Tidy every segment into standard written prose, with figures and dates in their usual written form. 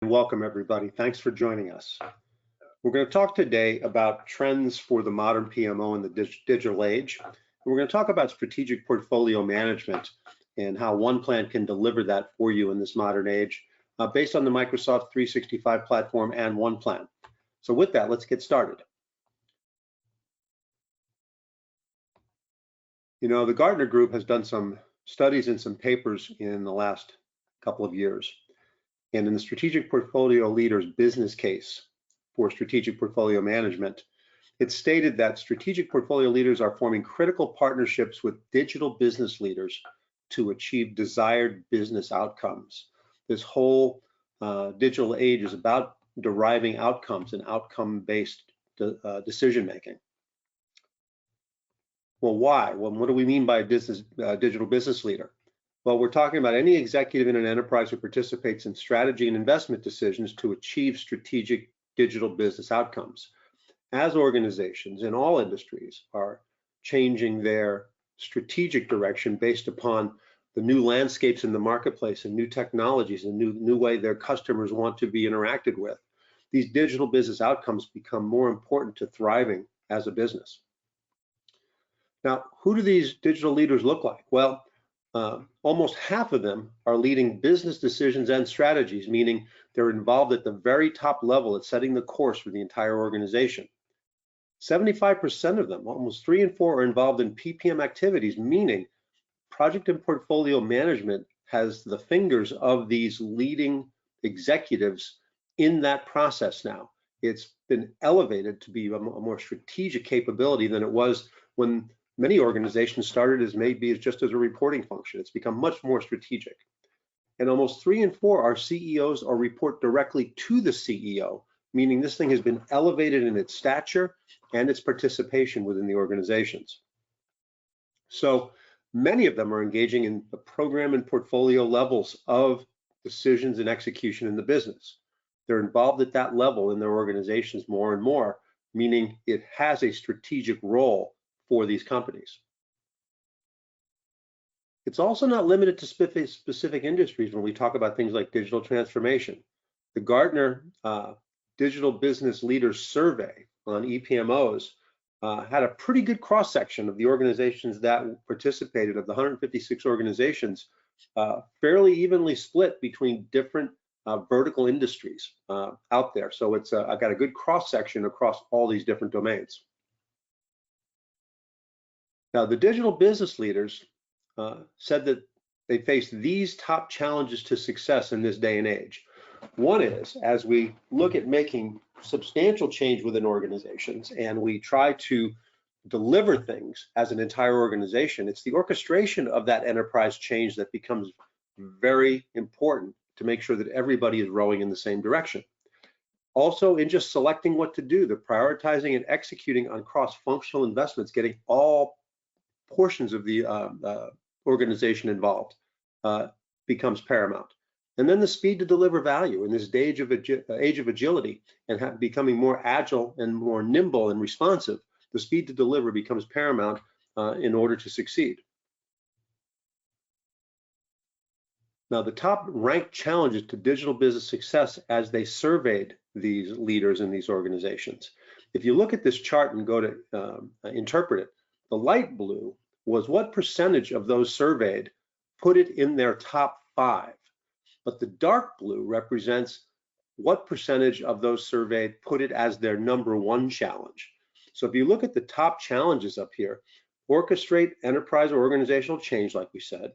Welcome, everybody. Thanks for joining us. We're going to talk today about trends for the modern PMO in the digital age. We're going to talk about strategic portfolio management and how OnePlan can deliver that for you in this modern age based on the Microsoft 365 platform and OnePlan. So with that, let's get started. You know, the Gartner Group has done some studies and some papers in the last couple of years. And in the Strategic Portfolio Leader's business case for strategic portfolio management, it's stated that strategic portfolio leaders are forming critical partnerships with digital business leaders to achieve desired business outcomes. This whole digital age is about deriving outcomes and outcome-based decision making. Well, why? Well, what do we mean by a digital business leader? Well, we're talking about any executive in an enterprise who participates in strategy and investment decisions to achieve strategic digital business outcomes. As organizations in all industries are changing their strategic direction based upon the new landscapes in the marketplace and new technologies and new way their customers want to be interacted with, these digital business outcomes become more important to thriving as a business. Now, who do these digital leaders look like? Well, almost half of them are leading business decisions and strategies, meaning they're involved at the very top level at setting the course for the entire organization. 75% of them, almost 3 in 4, are involved in PPM activities, meaning project and portfolio management has the fingers of these leading executives in that process now. It's been elevated to be a more strategic capability than it was when many organizations started as maybe just as a reporting function. It's become much more strategic. And almost 3 in 4 are CEOs or report directly to the CEO, meaning this thing has been elevated in its stature and its participation within the organizations. So many of them are engaging in the program and portfolio levels of decisions and execution in the business. They're involved at that level in their organizations more and more, meaning it has a strategic role for these companies. It's also not limited to specific industries when we talk about things like digital transformation. The Gartner Digital Business Leaders Survey on ePMOs had a pretty good cross-section of the organizations that participated. Of the 156 organizations, fairly evenly split between different vertical industries out there. So it's I've got a good cross-section across all these different domains. Now, the digital business leaders said that they face these top challenges to success in this day and age. One is, as we look at making substantial change within organizations and we try to deliver things as an entire organization, it's the orchestration of that enterprise change that becomes very important to make sure that everybody is rowing in the same direction. Also, in just selecting what to do, the prioritizing and executing on cross-functional investments, getting all portions of the organization involved becomes paramount. And then the speed to deliver value in this age of agility and becoming more agile and more nimble and responsive, the speed to deliver becomes paramount in order to succeed. Now, the top ranked challenges to digital business success as they surveyed these leaders in these organizations. If you look at this chart and go to interpret it, the light blue was what percentage of those surveyed put it in their top 5. But the dark blue represents what percentage of those surveyed put it as their #1 challenge. So if you look at the top challenges up here, orchestrate enterprise or organizational change, like we said,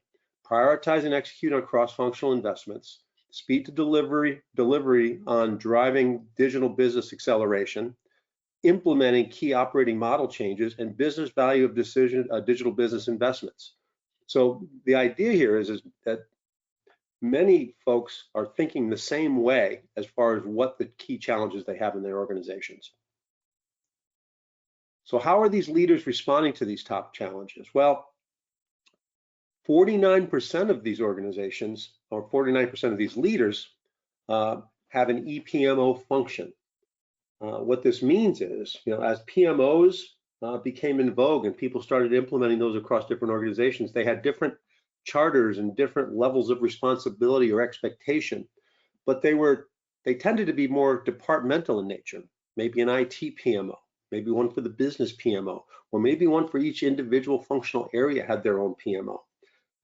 prioritize and execute on cross-functional investments, speed to delivery on driving digital business acceleration, implementing key operating model changes, and business value of digital business investments. So the idea here is that many folks are thinking the same way as far as what the key challenges they have in their organizations. So how are these leaders responding to these top challenges? Well, 49% of these organizations, or 49% of these leaders, have an ePMO function. What this means is, as PMOs became in vogue and people started implementing those across different organizations, they had different charters and different levels of responsibility or expectation, but they they tended to be more departmental in nature, maybe an IT PMO, maybe one for the business PMO, or maybe one for each individual functional area had their own PMO.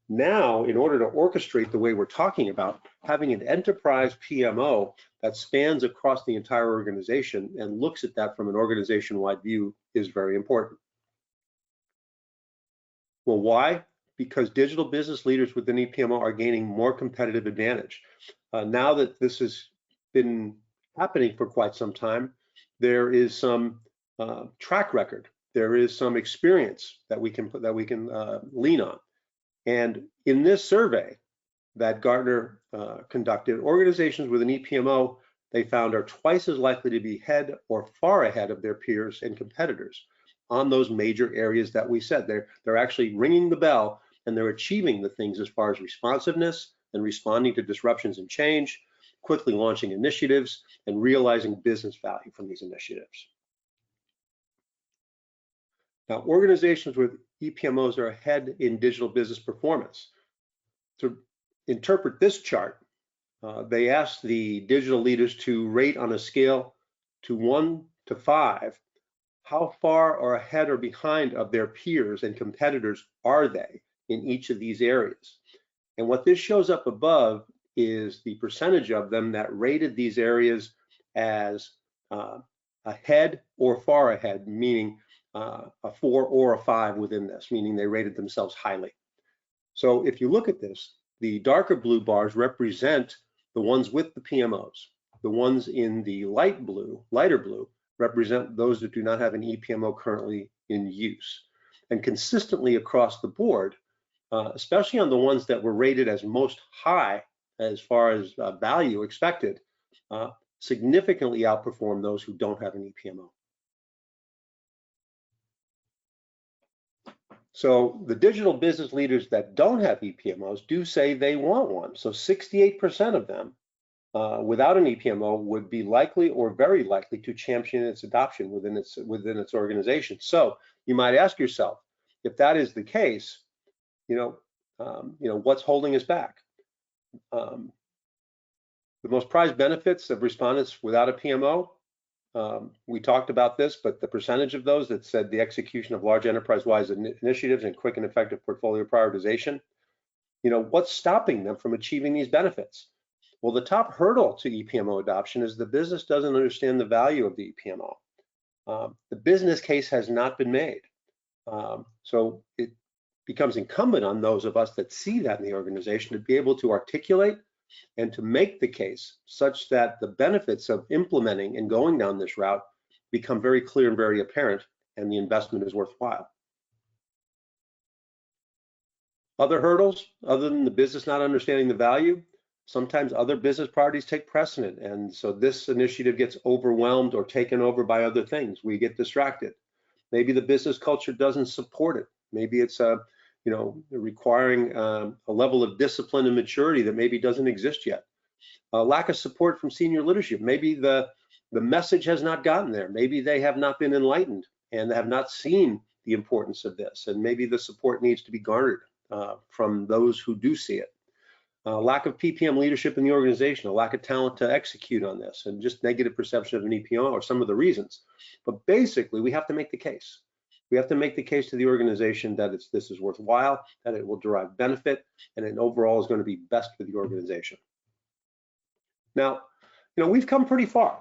Now, in order to orchestrate the way we're talking about, having an enterprise PMO that spans across the entire organization and looks at that from an organization-wide view is very important. Well, why? Because digital business leaders within ePMO are gaining more competitive advantage. Now that this has been happening for quite some time, there is some track record. There is some experience that we can lean on. And in this survey that Gartner conducted, organizations with an ePMO they found are twice as likely to be ahead or far ahead of their peers and competitors on those major areas that we said. They're actually ringing the bell and they're achieving the things as far as responsiveness and responding to disruptions and change, quickly launching initiatives, and realizing business value from these initiatives. Now, organizations with ePMOs are ahead in digital business performance. To interpret this chart, they asked the digital leaders to rate on a scale to 1 to 5, how far or ahead or behind of their peers and competitors are they in each of these areas. And what this shows up above is the percentage of them that rated these areas as ahead or far ahead, meaning a 4 or a 5 within this, meaning they rated themselves highly. So if you look at this, the darker blue bars represent the ones with the PMOs. The ones in the lighter blue, represent those that do not have an ePMO currently in use. And consistently across the board, especially on the ones that were rated as most high as far as value expected, significantly outperform those who don't have an ePMO. So the digital business leaders that don't have ePMOs do say they want one. So 68% of them without an ePMO would be likely or very likely to champion its adoption within its organization. So you might ask yourself, if that is the case, what's holding us back? The most prized benefits of respondents without a PMO, we talked about this, but the percentage of those that said the execution of large enterprise-wide initiatives and quick and effective portfolio prioritization, what's stopping them from achieving these benefits? Well, the top hurdle to ePMO adoption is the business doesn't understand the value of the ePMO. The business case has not been made. So it becomes incumbent on those of us that see that in the organization to be able to articulate and to make the case such that the benefits of implementing and going down this route become very clear and very apparent, and the investment is worthwhile. Other hurdles, other than the business not understanding the value, sometimes other business priorities take precedent, and so this initiative gets overwhelmed or taken over by other things. We get distracted. Maybe the business culture doesn't support it. Maybe it's requiring a level of discipline and maturity that maybe doesn't exist yet. Lack of support from senior leadership. Maybe the message has not gotten there. Maybe they have not been enlightened and have not seen the importance of this. And maybe the support needs to be garnered from those who do see it. Lack of PPM leadership in the organization, a lack of talent to execute on this, and just negative perception of an EPMO are some of the reasons. But basically, we have to make the case. We have to make the case to the organization that this is worthwhile, that it will derive benefit, and it overall is going to be best for the organization. Now, we've come pretty far.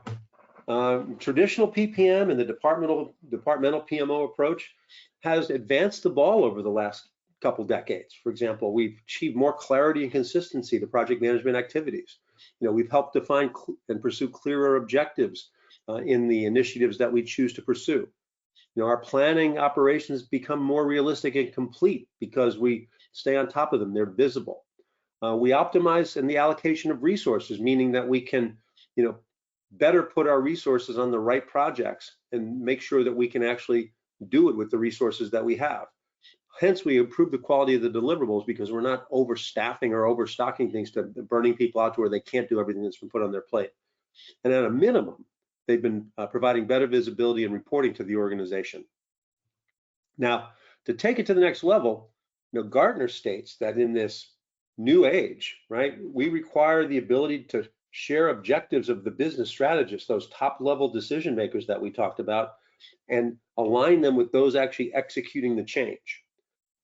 Traditional PPM and the departmental PMO approach has advanced the ball over the last couple decades. For example, we've achieved more clarity and consistency to project management activities. We've helped define and pursue clearer objectives in the initiatives that we choose to pursue. Our planning operations become more realistic and complete because we stay on top of them. They're visible. We optimize in the allocation of resources, meaning that we can, better put our resources on the right projects and make sure that we can actually do it with the resources that we have. Hence, we improve the quality of the deliverables because we're not overstaffing or overstocking things to burning people out to where they can't do everything that's been put on their plate. And at a minimum, they've been providing better visibility and reporting to the organization. Now, to take it to the next level, Gartner states that in this new age, right, we require the ability to share objectives of the business strategists, those top level decision makers that we talked about, and align them with those actually executing the change.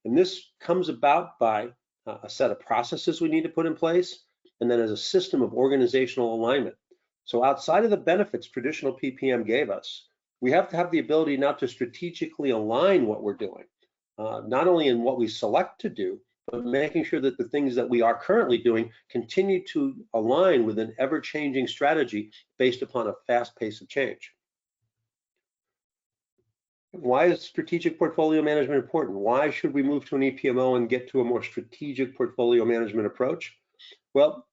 And this comes about by a set of processes we need to put in place, and then as a system of organizational alignment. So outside of the benefits traditional PPM gave us, we have to have the ability now to strategically align what we're doing, not only in what we select to do, but making sure that the things that we are currently doing continue to align with an ever-changing strategy based upon a fast pace of change. Why is strategic portfolio management important? Why should we move to an ePMO and get to a more strategic portfolio management approach? Well,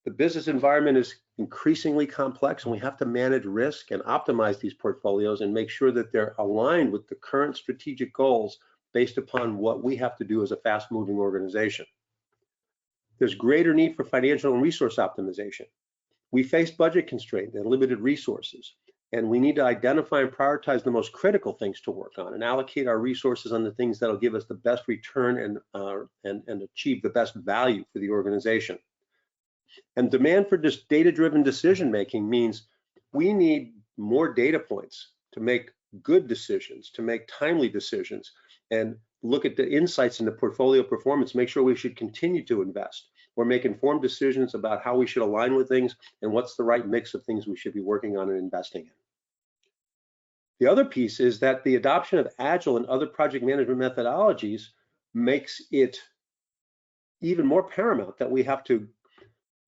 the business environment is increasingly complex, and we have to manage risk and optimize these portfolios and make sure that they're aligned with the current strategic goals based upon what we have to do as a fast-moving organization. There's greater need for financial and resource optimization. We face budget constraints and limited resources, and we need to identify and prioritize the most critical things to work on and allocate our resources on the things that'll give us the best return and achieve the best value for the organization. And demand for just data-driven decision-making means we need more data points to make good decisions, to make timely decisions, and look at the insights in the portfolio performance, make sure we should continue to invest or make informed decisions about how we should align with things and what's the right mix of things we should be working on and investing in. The other piece is that the adoption of Agile and other project management methodologies makes it even more paramount that we have to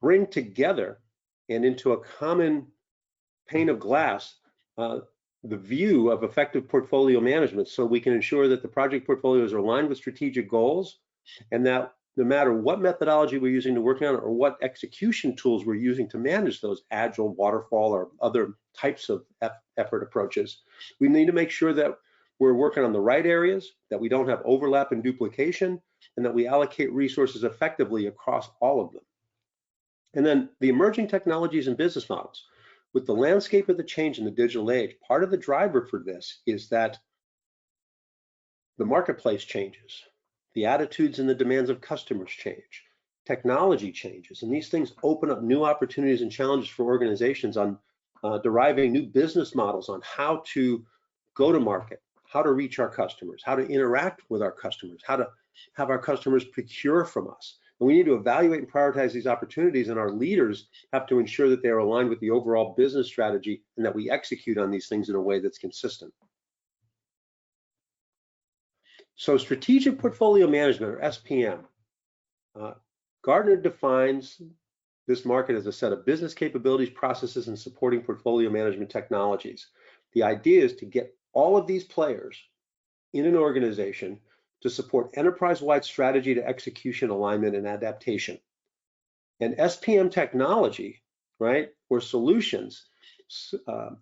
bring together and into a common pane of glass the view of effective portfolio management, so we can ensure that the project portfolios are aligned with strategic goals, and that no matter what methodology we're using to work on or what execution tools we're using to manage those Agile, waterfall, or other types of effort approaches, we need to make sure that we're working on the right areas, that we don't have overlap and duplication, and that we allocate resources effectively across all of them. And then the emerging technologies and business models. With the landscape of the change in the digital age, part of the driver for this is that the marketplace changes, the attitudes and the demands of customers change, technology changes, and these things open up new opportunities and challenges for organizations on deriving new business models on how to go to market, how to reach our customers, how to interact with our customers, how to have our customers procure from us. And we need to evaluate and prioritize these opportunities, and our leaders have to ensure that they are aligned with the overall business strategy and that we execute on these things in a way that's consistent. So strategic portfolio management, or SPM, Gartner defines this market as a set of business capabilities, processes, and supporting portfolio management technologies. The idea is to get all of these players in an organization to support enterprise-wide strategy to execution, alignment, and adaptation. And SPM technology, right, or solutions,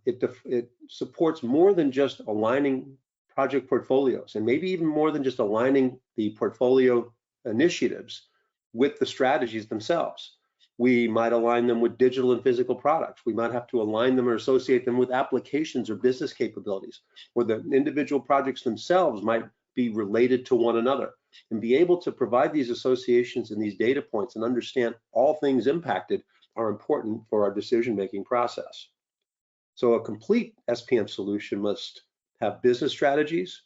it supports more than just aligning project portfolios, and maybe even more than just aligning the portfolio initiatives with the strategies themselves. We might align them with digital and physical products. We might have to align them or associate them with applications or business capabilities, or the individual projects themselves might be related to one another, and be able to provide these associations and these data points and understand all things impacted are important for our decision-making process. So a complete SPM solution must have business strategies,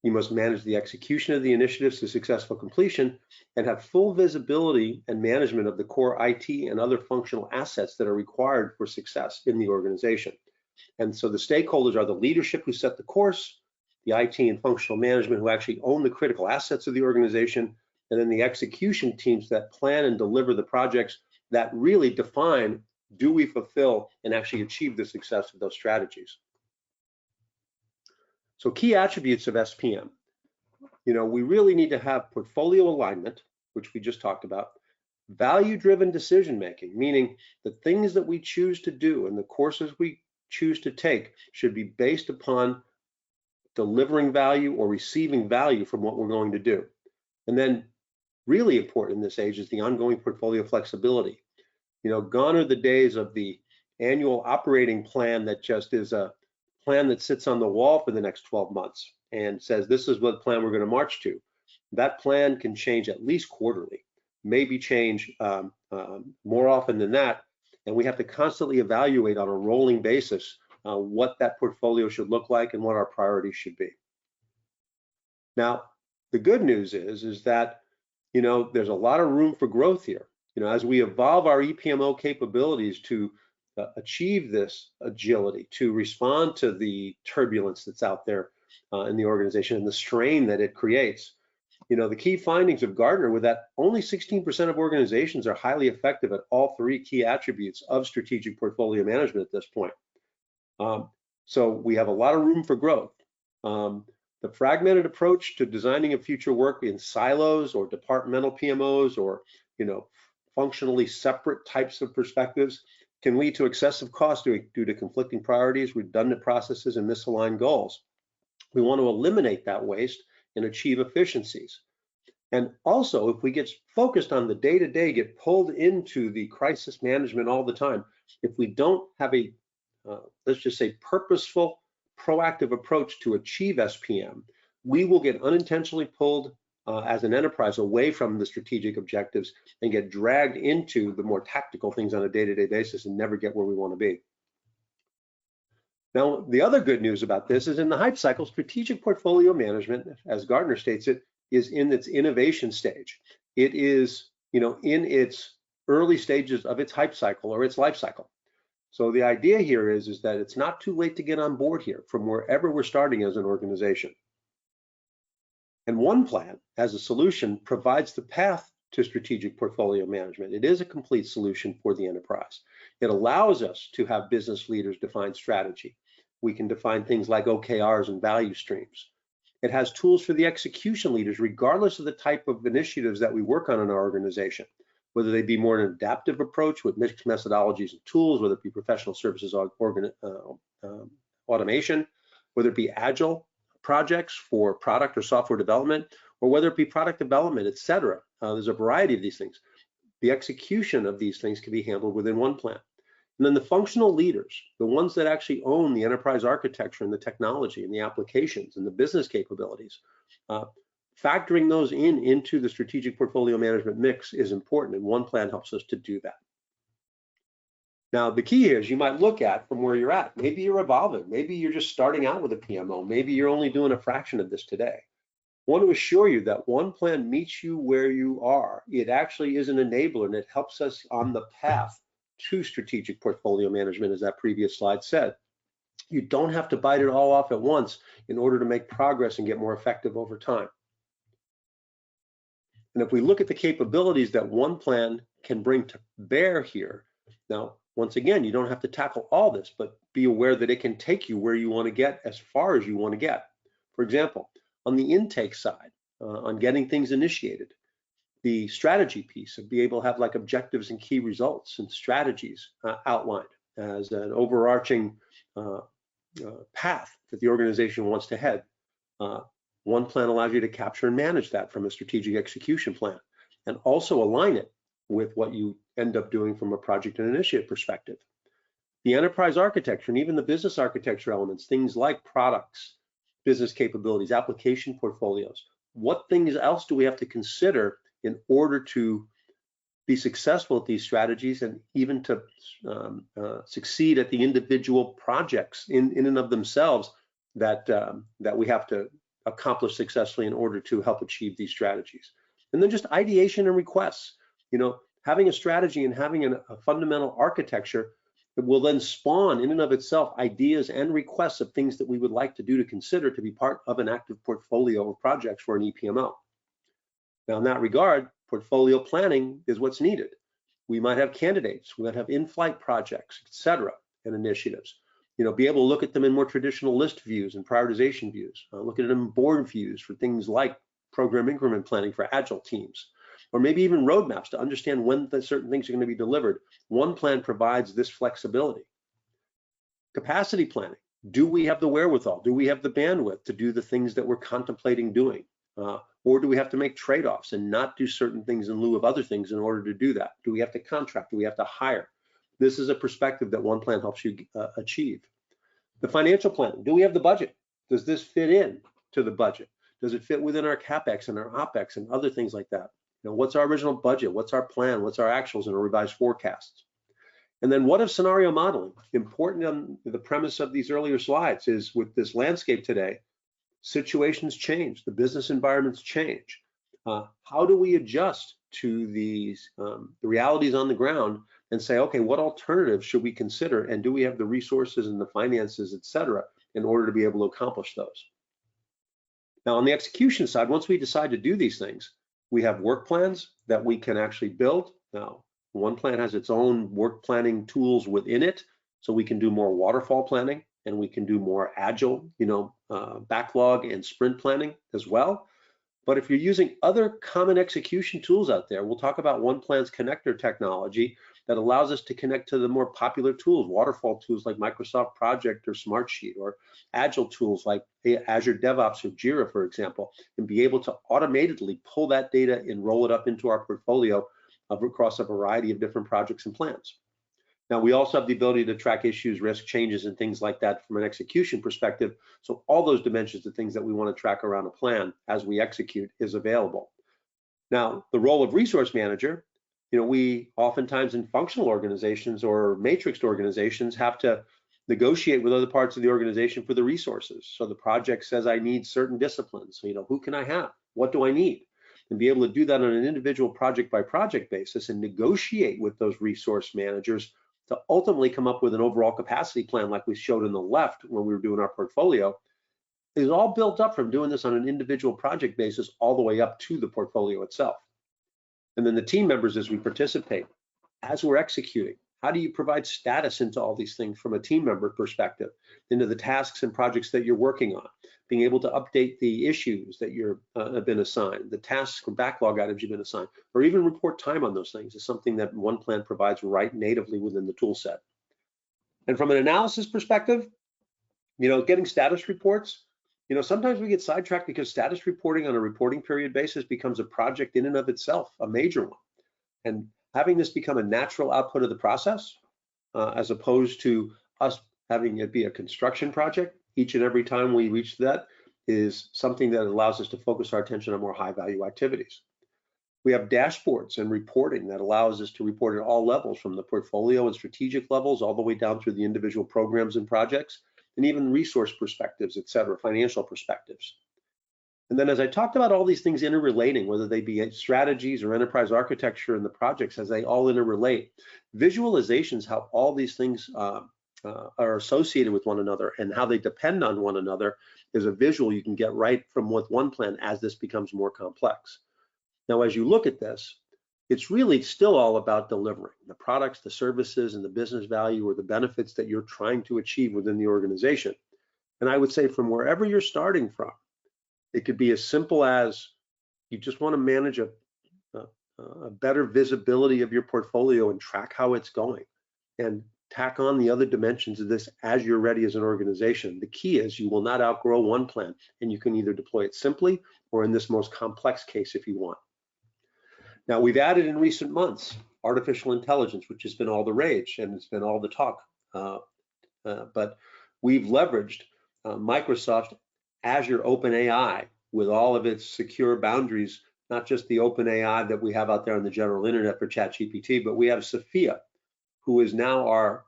you must manage the execution of the initiatives to successful completion, and have full visibility and management of the core IT and other functional assets that are required for success in the organization. And so the stakeholders are the leadership who set the course, the IT and functional management who actually own the critical assets of the organization, and then the execution teams that plan and deliver the projects that really define, do we fulfill and actually achieve the success of those strategies. So key attributes of SPM. We really need to have portfolio alignment, which we just talked about, value-driven decision-making, meaning the things that we choose to do and the courses we choose to take should be based upon delivering value or receiving value from what we're going to do. And then really important in this age is the ongoing portfolio flexibility. Gone are the days of the annual operating plan that just is a plan that sits on the wall for the next 12 months and says, this is what plan we're going to march to. That plan can change at least quarterly, maybe change more often than that. And we have to constantly evaluate on a rolling basis what that portfolio should look like and what our priorities should be. Now, the good news is that, there's a lot of room for growth here. As we evolve our ePMO capabilities to achieve this agility, to respond to the turbulence that's out there in the organization and the strain that it creates. The key findings of Gartner were that only 16% of organizations are highly effective at all three key attributes of strategic portfolio management at this point. So we have a lot of room for growth. The fragmented approach to designing a future work in silos or departmental PMOs or, functionally separate types of perspectives can lead to excessive cost due to conflicting priorities, redundant processes, and misaligned goals. We want to eliminate that waste and achieve efficiencies. And also, if we get focused on the day-to-day, get pulled into the crisis management all the time, if we don't have a, let's just say, purposeful, proactive approach to achieve SPM, we will get unintentionally pulled as an enterprise away from the strategic objectives and get dragged into the more tactical things on a day-to-day basis and never get where we want to be. Now, the other good news about this is in the hype cycle, strategic portfolio management, as Gartner states it, is in its innovation stage. It is, in its early stages of its hype cycle or its life cycle. So the idea here is that it's not too late to get on board here from wherever we're starting as an organization. And OnePlan, as a solution, provides the path to strategic portfolio management. It is a complete solution for the enterprise. It allows us to have business leaders define strategy. We can define things like OKRs and value streams. It has tools for the execution leaders, regardless of the type of initiatives that we work on in our organization, whether they be more an adaptive approach with mixed methodologies and tools, whether it be professional services automation, whether it be agile projects for product or software development, or whether it be product development, etc. There's a variety of these things. The execution of these things can be handled within OnePlan. And then the functional leaders, the ones that actually own the enterprise architecture and the technology and the applications and the business capabilities, factoring those into the strategic portfolio management mix is important, and OnePlan helps us to do that. Now, the key here is you might look at from where you're at. Maybe you're evolving. Maybe you're just starting out with a PMO. Maybe you're only doing a fraction of this today. I want to assure you that OnePlan meets you where you are. It actually is an enabler, and it helps us on the path to strategic portfolio management, as that previous slide said. You don't have to bite it all off at once in order to make progress and get more effective over time. And if we look at the capabilities that OnePlan can bring to bear here, now, once again, you don't have to tackle all this, but be aware that it can take you where you want to get as far as you want to get. For example, on the intake side, on getting things initiated, the strategy piece of be able to have like objectives and key results and strategies outlined as an overarching path that the organization wants to head. OnePlan allows you to capture and manage that from a strategic execution plan and also align it with what you end up doing from a project and initiative perspective. The enterprise architecture and even the business architecture elements, things like products, business capabilities, application portfolios. What things else do we have to consider in order to be successful at these strategies and even to succeed at the individual projects in and of themselves that we have to accomplish successfully in order to help achieve these strategies? And then just ideation and requests. Having a strategy and having a fundamental architecture that will then spawn in and of itself ideas and requests of things that we would like to do to consider to be part of an active portfolio of projects for an ePMO. Now, in that regard, portfolio planning is what's needed. We might have candidates, we might have in-flight projects, etc., and initiatives. Be able to look at them in more traditional list views and prioritization views. Look at them in board views for things like program increment planning for agile teams, or maybe even roadmaps to understand when certain things are going to be delivered. OnePlan provides this flexibility. Capacity planning. Do we have the wherewithal? Do we have the bandwidth to do the things that we're contemplating doing? Or do we have to make trade-offs and not do certain things in lieu of other things in order to do that? Do we have to contract? Do we have to hire? This is a perspective that OnePlan helps you achieve. The financial planning. Do we have the budget? Does this fit in to the budget? Does it fit within our CapEx and our OpEx and other things like that? What's our original budget? What's our plan? What's our actuals and our revised forecasts? And then what if scenario modeling? Important on the premise of these earlier slides is with this landscape today, situations change, the business environments change. How do we adjust to these the realities on the ground and say, okay, what alternatives should we consider, and do we have the resources and the finances, et cetera, in order to be able to accomplish those? Now, on the execution side, once we decide to do these things, we have work plans that we can actually build. Now, OnePlan has its own work planning tools within it, so we can do more waterfall planning and we can do more agile, backlog and sprint planning as well. But if you're using other common execution tools out there, we'll talk about OnePlan's connector technology that allows us to connect to the more popular tools, waterfall tools like Microsoft Project or Smartsheet, or agile tools like Azure DevOps or Jira, for example, and be able to automatically pull that data and roll it up into our portfolio across a variety of different projects and plans. Now, we also have the ability to track issues, risk changes, and things like that from an execution perspective. So all those dimensions of things that we want to track around a plan as we execute is available. Now, the role of resource manager, we oftentimes in functional organizations or matrixed organizations have to negotiate with other parts of the organization for the resources. So the project says I need certain disciplines. So, who can I have? What do I need? And be able to do that on an individual project by project basis and negotiate with those resource managers to ultimately come up with an overall capacity plan like we showed on the left when we were doing our portfolio, is all built up from doing this on an individual project basis all the way up to the portfolio itself. And then the team members as we participate, as we're executing, how do you provide status into all these things from a team member perspective, into the tasks and projects that you're working on, being able to update the issues that you're have been assigned, the tasks or backlog items you've been assigned, or even report time on those things is something that OnePlan provides right natively within the tool set. And from an analysis perspective, getting status reports, sometimes we get sidetracked because status reporting on a reporting period basis becomes a project in and of itself, a major one. And having this become a natural output of the process, as opposed to us having it be a construction project each and every time we reach that, is something that allows us to focus our attention on more high value activities. We have dashboards and reporting that allows us to report at all levels, from the portfolio and strategic levels all the way down through the individual programs and projects, and even resource perspectives, et cetera, financial perspectives. And then as I talked about all these things interrelating, whether they be strategies or enterprise architecture and the projects, as they all interrelate, visualizations, how all these things are associated with one another and how they depend on one another, is a visual you can get right from with OnePlan as this becomes more complex. Now, as you look at this, it's really still all about delivering the products, the services, and the business value or the benefits that you're trying to achieve within the organization. And I would say from wherever you're starting from, it could be as simple as you just want to manage a better visibility of your portfolio and track how it's going, and tack on the other dimensions of this as you're ready as an organization. The key is you will not outgrow OnePlan, and you can either deploy it simply or in this most complex case if you want. Now, we've added in recent months artificial intelligence, which has been all the rage and it's been all the talk. But we've leveraged Microsoft Azure OpenAI with all of its secure boundaries, not just the OpenAI that we have out there on the general internet for ChatGPT, but we have Sophia, who is now our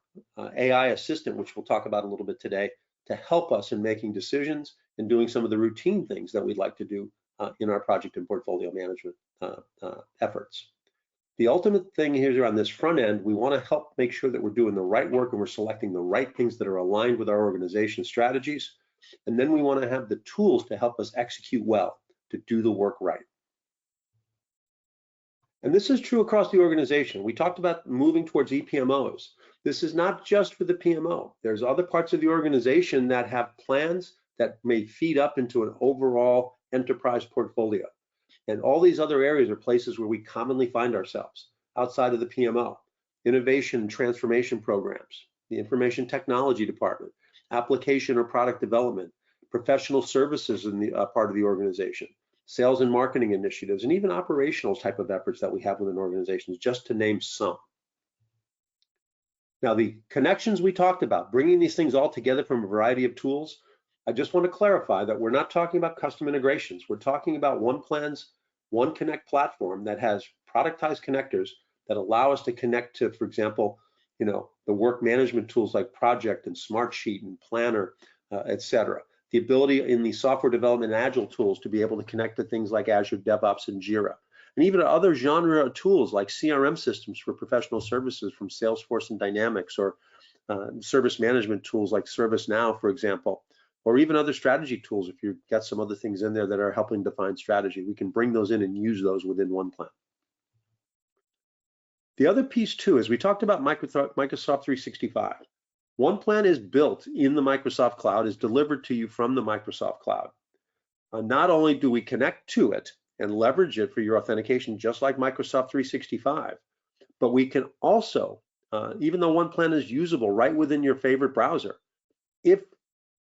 AI assistant, which we'll talk about a little bit today, to help us in making decisions and doing some of the routine things that we'd like to do in our project and portfolio management efforts. The ultimate thing here on this front end, we want to help make sure that we're doing the right work and we're selecting the right things that are aligned with our organization strategies. And then we want to have the tools to help us execute well, to do the work right. And this is true across the organization. We talked about moving towards ePMOs. This is not just for the PMO. There's other parts of the organization that have plans that may feed up into an overall enterprise portfolio. And all these other areas are places where we commonly find ourselves outside of the PMO. Innovation and transformation programs, the information technology department, application or product development, professional services in the part of the organization, sales and marketing initiatives, and even operational type of efforts that we have within organizations, just to name some. Now, the connections we talked about, bringing these things all together from a variety of tools, I just want to clarify that we're not talking about custom integrations. We're talking about OnePlan's OneConnect platform that has productized connectors that allow us to connect to, for example, the work management tools like Project and Smartsheet and Planner, etc. The ability in the software development and agile tools to be able to connect to things like Azure DevOps and Jira, and even other genre tools like CRM systems for professional services from Salesforce and Dynamics, or service management tools like ServiceNow, for example, or even other strategy tools. If you've got some other things in there that are helping define strategy, we can bring those in and use those within OnePlan. The other piece too is we talked about Microsoft 365. OnePlan is built in the Microsoft Cloud, is delivered to you from the Microsoft Cloud. Not only do we connect to it and leverage it for your authentication, just like Microsoft 365, but we can also, even though OnePlan is usable right within your favorite browser, if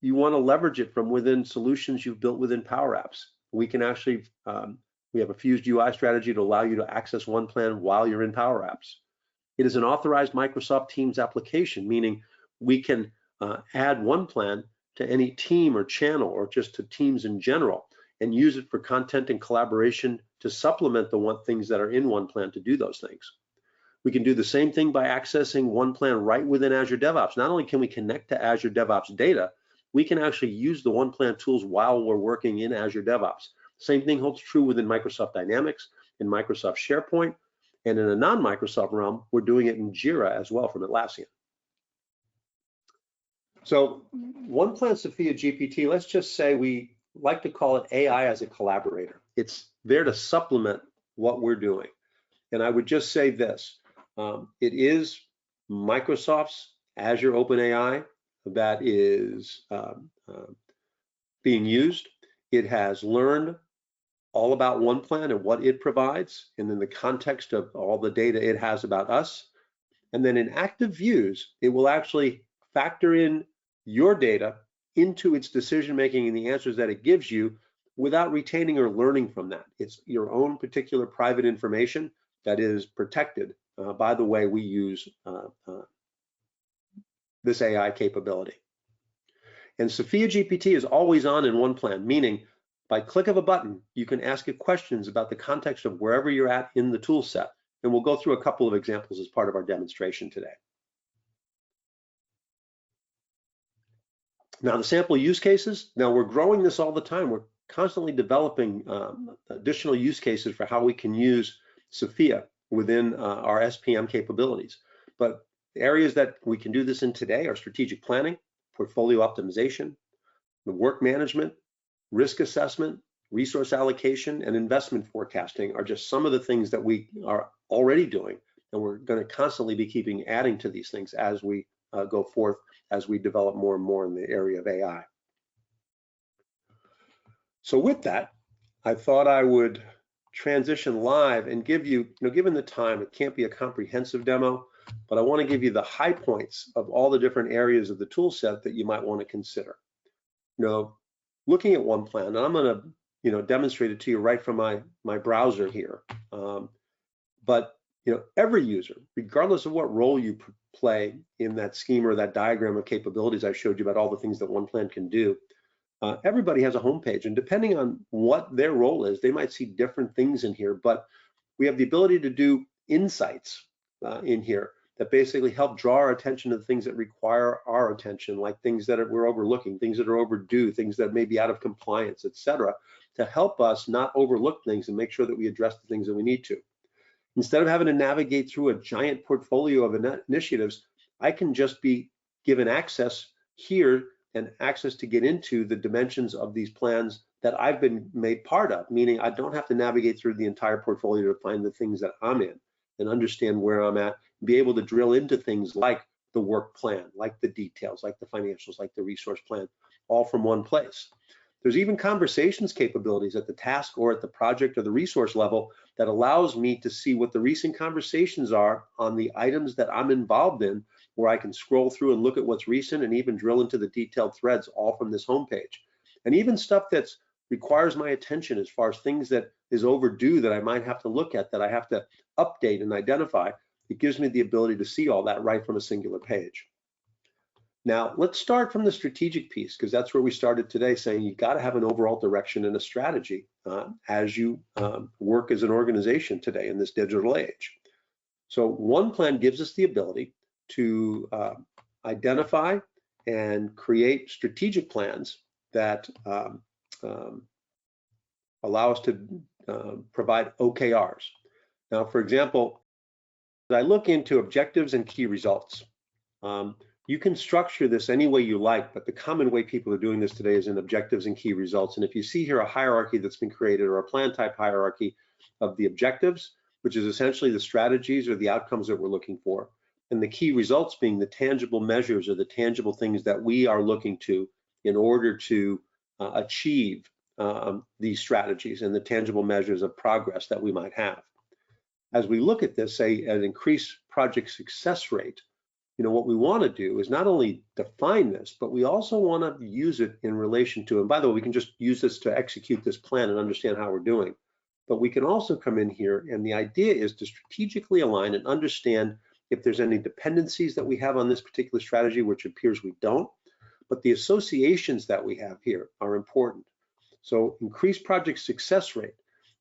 you want to leverage it from within solutions you've built within Power Apps, we can actually, we have a fused UI strategy to allow you to access OnePlan while you're in Power Apps. It is an authorized Microsoft Teams application, meaning we can add OnePlan to any team or channel or just to Teams in general and use it for content and collaboration to supplement the things that are in OnePlan to do those things. We can do the same thing by accessing OnePlan right within Azure DevOps. Not only can we connect to Azure DevOps data, we can actually use the OnePlan tools while we're working in Azure DevOps. Same thing holds true within Microsoft Dynamics, in Microsoft SharePoint, and in a non-Microsoft realm, we're doing it in Jira as well from Atlassian. So OnePlan Sophia GPT, let's just say we like to call it AI as a collaborator. It's there to supplement what we're doing. And I would just say this, it is Microsoft's Azure OpenAI that is being used. It has learned all about OnePlan and what it provides, and in the context of all the data it has about us. And then in active views, it will actually factor in your data into its decision-making and the answers that it gives you without retaining or learning from that. It's your own particular private information that is protected by the way we use this AI capability. And Sophia GPT is always on in OnePlan, meaning by click of a button, you can ask it questions about the context of wherever you're at in the tool set. And we'll go through a couple of examples as part of our demonstration today. Now, the sample use cases, now we're growing this all the time. We're constantly developing additional use cases for how we can use Sophia within our SPM capabilities. But the areas that we can do this in today are strategic planning, portfolio optimization, the work management, risk assessment, resource allocation, and investment forecasting are just some of the things that we are already doing. And we're going to constantly be adding to these things as we go forth, as we develop more and more in the area of AI. So with that, I thought I would transition live and give you, given the time, it can't be a comprehensive demo, but I want to give you the high points of all the different areas of the tool set that you might want to consider. Looking at OnePlan, and I'm going to, demonstrate it to you right from my browser here. But every user, regardless of what role you play in that scheme or that diagram of capabilities I showed you about all the things that OnePlan can do, everybody has a homepage, and depending on what their role is, they might see different things in here. But we have the ability to do insights in here that basically help draw our attention to the things that require our attention, like things that we're overlooking, things that are overdue, things that may be out of compliance, etc., to help us not overlook things and make sure that we address the things that we need to. Instead of having to navigate through a giant portfolio of initiatives, I can just be given access here and access to get into the dimensions of these plans that I've been made part of, meaning I don't have to navigate through the entire portfolio to find the things that I'm in and understand where I'm at, be able to drill into things like the work plan, like the details, like the financials, like the resource plan, all from one place. There's even conversations capabilities at the task or at the project or the resource level that allows me to see what the recent conversations are on the items that I'm involved in, where I can scroll through and look at what's recent and even drill into the detailed threads all from this homepage. And even stuff that requires my attention as far as things that is overdue that I might have to look at, that I have to update and identify, it gives me the ability to see all that right from a singular page. Now, let's start from the strategic piece, because that's where we started today, saying you got to have an overall direction and a strategy as you work as an organization today in this digital age. So OnePlan gives us the ability to identify and create strategic plans that allow us to provide OKRs. Now, for example, as I look into objectives and key results, you can structure this any way you like, but the common way people are doing this today is in objectives and key results. And if you see here a hierarchy that's been created, or a plan type hierarchy of the objectives, which is essentially the strategies or the outcomes that we're looking for, and the key results being the tangible measures or the tangible things that we are looking to in order to achieve these strategies and the tangible measures of progress that we might have. As we look at this, say an increased project success rate, what we want to do is not only define this, but we also want to use it in relation to, and by the way, we can just use this to execute this plan and understand how we're doing, but we can also come in here, and the idea is to strategically align and understand if there's any dependencies that we have on this particular strategy, which appears we don't, but the associations that we have here are important. So increased project success rate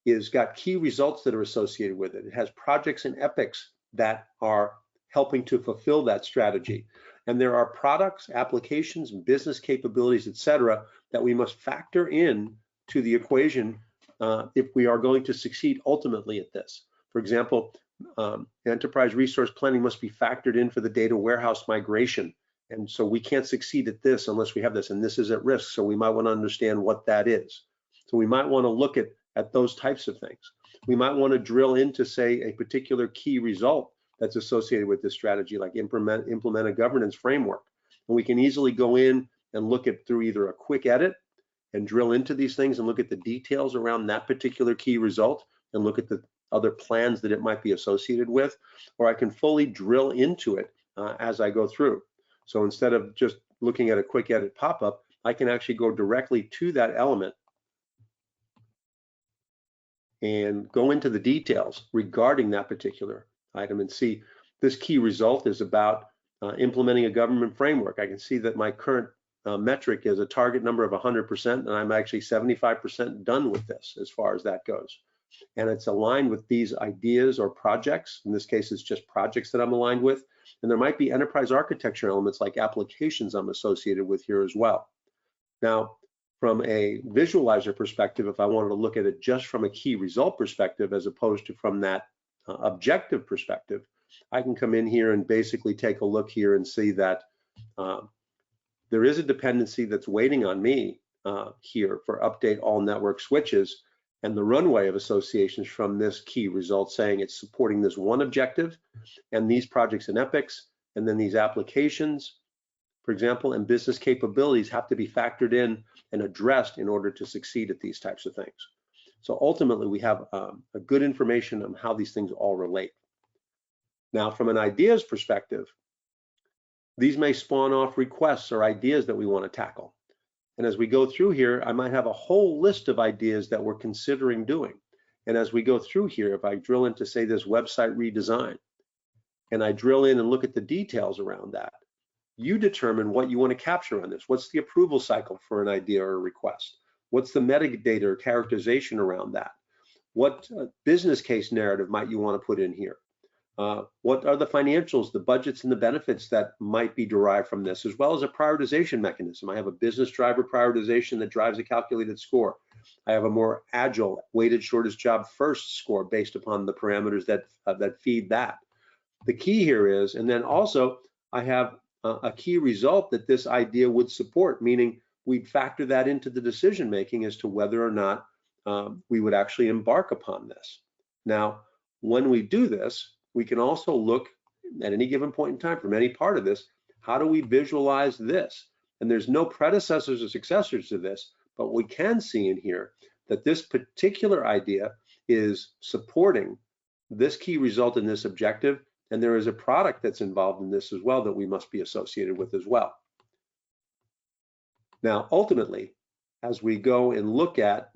is got key results that are associated with it. It has projects and epics that are helping to fulfill that strategy. And there are products, applications, and business capabilities, et cetera, that we must factor in to the equation if we are going to succeed ultimately at this. For example, enterprise resource planning must be factored in for the data warehouse migration. And so we can't succeed at this unless we have this, and this is at risk. So we might want to understand what that is. So we might want to look at those types of things. We might want to drill into, say, a particular key result that's associated with this strategy, like implement a governance framework. And we can easily go in and look at through either a quick edit and drill into these things and look at the details around that particular key result and look at the other plans that it might be associated with, or I can fully drill into it as I go through. So instead of just looking at a quick edit pop-up, I can actually go directly to that element and go into the details regarding that particular item and see this key result is about implementing a government framework. I can see that my current metric is a target number of 100%, and I'm actually 75% done with this as far as that goes. And it's aligned with these ideas or projects. In this case, it's just projects that I'm aligned with. And there might be enterprise architecture elements like applications I'm associated with here as well. Now, from a visualizer perspective, if I wanted to look at it just from a key result perspective, as opposed to from that objective perspective, I can come in here and basically take a look here and see that there is a dependency that's waiting on me here for update all network switches, and the runway of associations from this key result saying it's supporting this one objective and these projects and epics, and then these applications, for example, and business capabilities have to be factored in and addressed in order to succeed at these types of things. So ultimately, we have a good information on how these things all relate. Now, from an ideas perspective, these may spawn off requests or ideas that we want to tackle. And as we go through here, I might have a whole list of ideas that we're considering doing. And as we go through here, if I drill into, say, this website redesign, and I drill in and look at the details around that, you determine what you want to capture on this. What's the approval cycle for an idea or a request? What's the metadata or characterization around that? What business case narrative might you want to put in here? What are the financials, the budgets, and the benefits that might be derived from this, as well as a prioritization mechanism? I have a business driver prioritization that drives a calculated score. I have a more agile, weighted shortest job first score based upon the parameters that feed that. The key here is, and then also I have a key result that this idea would support, meaning we'd factor that into the decision making as to whether or not we would actually embark upon this. Now, when we do this, we can also look at any given point in time from any part of this, how do we visualize this? And there's no predecessors or successors to this, but we can see in here that this particular idea is supporting this key result in this objective, and there is a product that's involved in this as well that we must be associated with as well. Now, ultimately, as we go and look at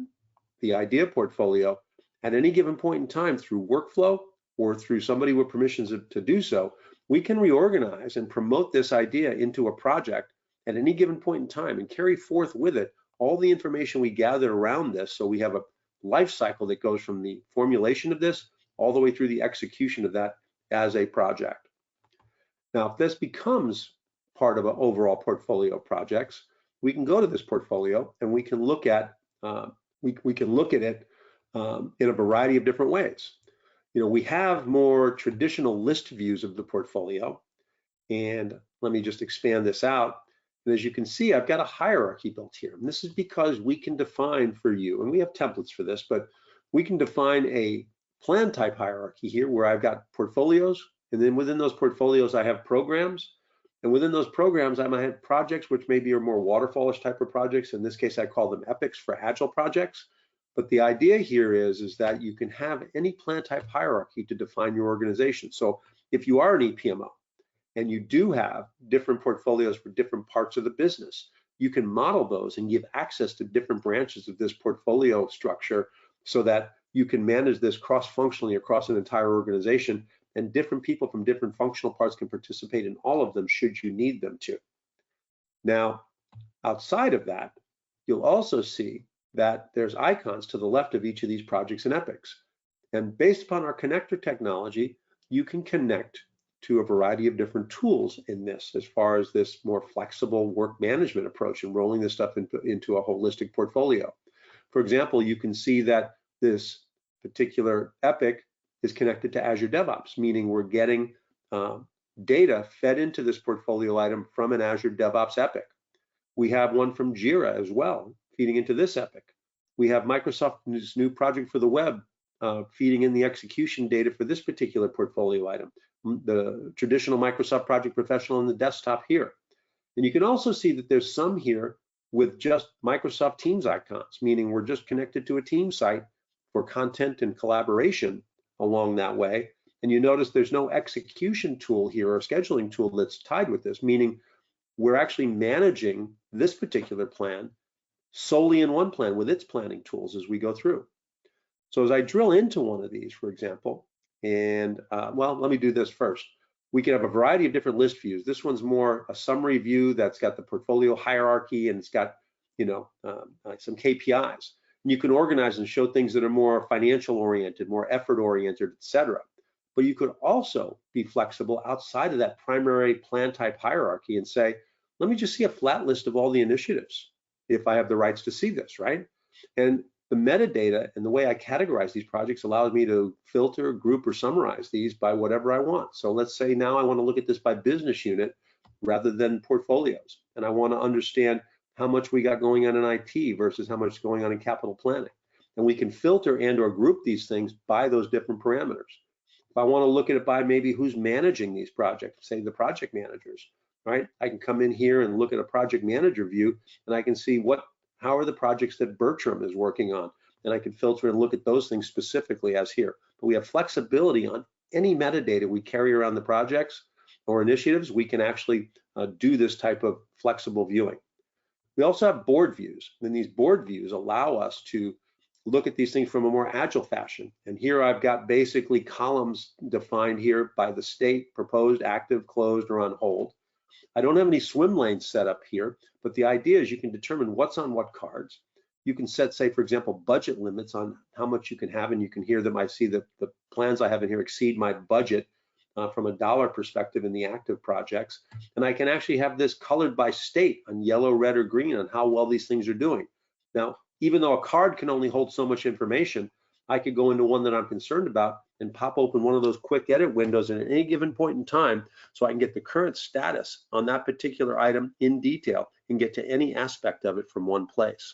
the idea portfolio, at any given point in time through workflow or through somebody with permissions to do so, we can reorganize and promote this idea into a project at any given point in time and carry forth with it all the information we gathered around this, so we have a life cycle that goes from the formulation of this all the way through the execution of that as a project. Now, if this becomes part of an overall portfolio of projects, we can go to this portfolio and we can look at we can look at it in a variety of different ways. We have more traditional list views of the portfolio, and let me just expand this out. And as you can see, I've got a hierarchy built here. And this is because we can define for you, and we have templates for this, but we can define a plan type hierarchy here where I've got portfolios, and then within those portfolios, I have programs. And within those programs, I might have projects, which maybe are more waterfallish type of projects. In this case, I call them epics for agile projects. But the idea here is that you can have any plan type hierarchy to define your organization. So if you are an ePMO and you do have different portfolios for different parts of the business, you can model those and give access to different branches of this portfolio structure so that you can manage this cross-functionally across an entire organization, and different people from different functional parts can participate in all of them should you need them to. Now, outside of that, you'll also see that there's icons to the left of each of these projects and epics. And based upon our connector technology, you can connect to a variety of different tools in this as far as this more flexible work management approach and rolling this stuff into a holistic portfolio. For example, you can see that this particular epic is connected to Azure DevOps, meaning we're getting data fed into this portfolio item from an Azure DevOps epic. We have one from Jira as well, feeding into this epic. We have Microsoft's new project for the web feeding in the execution data for this particular portfolio item, the traditional Microsoft Project Professional on the desktop here. And you can also see that there's some here with just Microsoft Teams icons, meaning we're just connected to a team site for content and collaboration along that way. And you notice there's no execution tool here or scheduling tool that's tied with this, meaning we're actually managing this particular plan solely in OnePlan with its planning tools as we go through. So as I drill into one of these, for example, and well, let me do this first. We can have a variety of different list views. This one's more a summary view that's got the portfolio hierarchy and it's got, some KPIs. And you can organize and show things that are more financial oriented, more effort oriented, etc. But you could also be flexible outside of that primary plan type hierarchy and say, let me just see a flat list of all the initiatives if I have the rights to see this, right? And the metadata and the way I categorize these projects allows me to filter, group, or summarize these by whatever I want. So let's say now I want to look at this by business unit rather than portfolios. And I want to understand how much we got going on in IT versus how much is going on in capital planning. And we can filter and or group these things by those different parameters. If I want to look at it by maybe who's managing these projects, say the project managers, right? I can come in here and look at a project manager view and I can see how are the projects that Bertram is working on? And I can filter and look at those things specifically as here. But we have flexibility on any metadata we carry around the projects or initiatives. We can actually do this type of flexible viewing. We also have board views, and these board views allow us to look at these things from a more agile fashion. And here I've got basically columns defined here by the state, proposed, active, closed, or on hold. I don't have any swim lanes set up here, but the idea is you can determine what's on what cards. You can set, say, for example, budget limits on how much you can have, and you can hear them. I see that the plans I have in here exceed my budget from a dollar perspective in the active projects. And I can actually have this colored by state on yellow, red, or green on how well these things are doing. Now, even though a card can only hold so much information, I could go into one that I'm concerned about and pop open one of those quick edit windows at any given point in time so I can get the current status on that particular item in detail and get to any aspect of it from one place.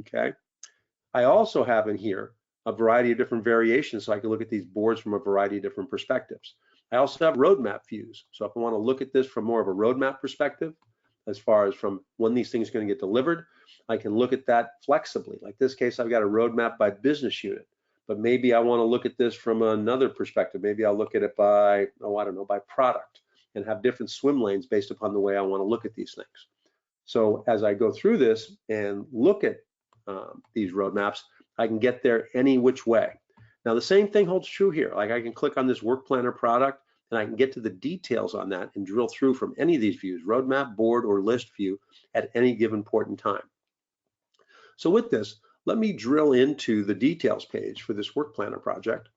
Okay. I also have in here a variety of different variations so I can look at these boards from a variety of different perspectives. I also have roadmap views. So if I want to look at this from more of a roadmap perspective, as far as from when these things are going to get delivered, I can look at that flexibly. Like this case, I've got a roadmap by business unit, but maybe I want to look at this from another perspective. Maybe I'll look at it by, by product and have different swim lanes based upon the way I want to look at these things. So as I go through this and look at these roadmaps, I can get there any which way. Now, the same thing holds true here. Like I can click on this work planner product and I can get to the details on that and drill through from any of these views, roadmap, board, or list view at any given point in time. So with this, let me drill into the details page for this work planner project.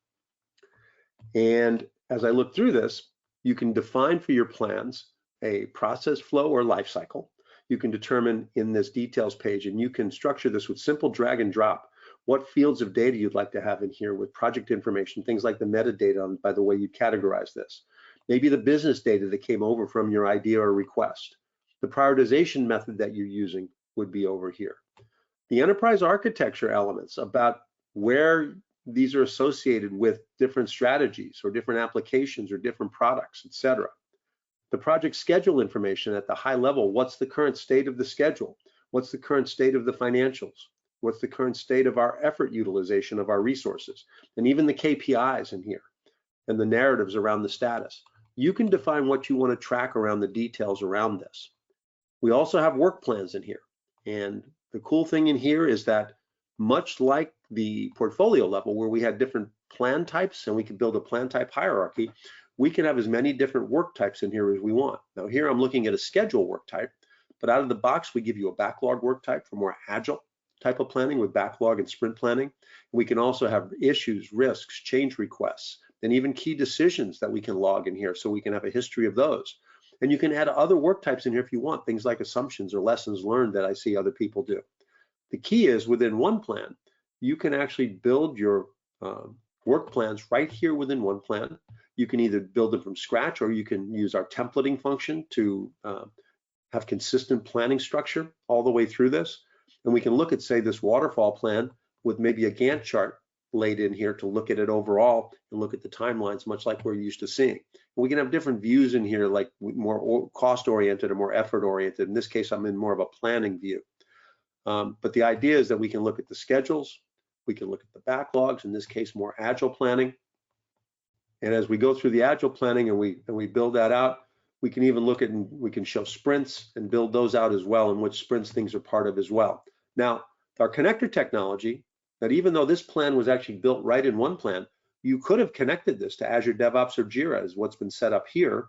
And as I look through this, You can define for your plans a process flow or life cycle. You can determine in this details page, and you can structure this with simple drag and drop, what fields of data you'd like to have in here with project information, things like the metadata by the way you categorize this. Maybe the business data that came over from your idea or request. The prioritization method that you're using would be over here. The enterprise architecture elements about where these are associated with different strategies or different applications or different products, etc. The project schedule information at the high level, what's the current state of the schedule? What's the current state of the financials? What's the current state of our effort utilization of our resources? And even the KPIs in here and the narratives around the status. You can define what you want to track around the details around this. We also have work plans in here. And the cool thing in here is that much like the portfolio level where we had different plan types and we could build a plan type hierarchy, we can have as many different work types in here as we want. Now here I'm looking at a schedule work type, but out of the box we give you a backlog work type for more agile type of planning with backlog and sprint planning. We can also have issues, risks, change requests, and even key decisions that we can log in here so we can have a history of those. And you can add other work types in here if you want, things like assumptions or lessons learned that I see other people do. The key is within OnePlan, you can actually build your work plans right here within OnePlan. You can either build them from scratch or you can use our templating function to have consistent planning structure all the way through this. And we can look at, say, this waterfall plan with maybe a Gantt chart laid in here to look at it overall and look at the timelines, much like we're used to seeing. We can have different views in here, like more cost-oriented or more effort-oriented. In this case, I'm in more of a planning view. But the idea is that we can look at the schedules, we can look at the backlogs, in this case, more agile planning. And as we go through the agile planning and we build that out, we can even look at and we can show sprints and build those out as well, and which sprints things are part of as well. Now, our connector technology, that even though this plan was actually built right in OnePlan, you could have connected this to Azure DevOps or Jira is what's been set up here,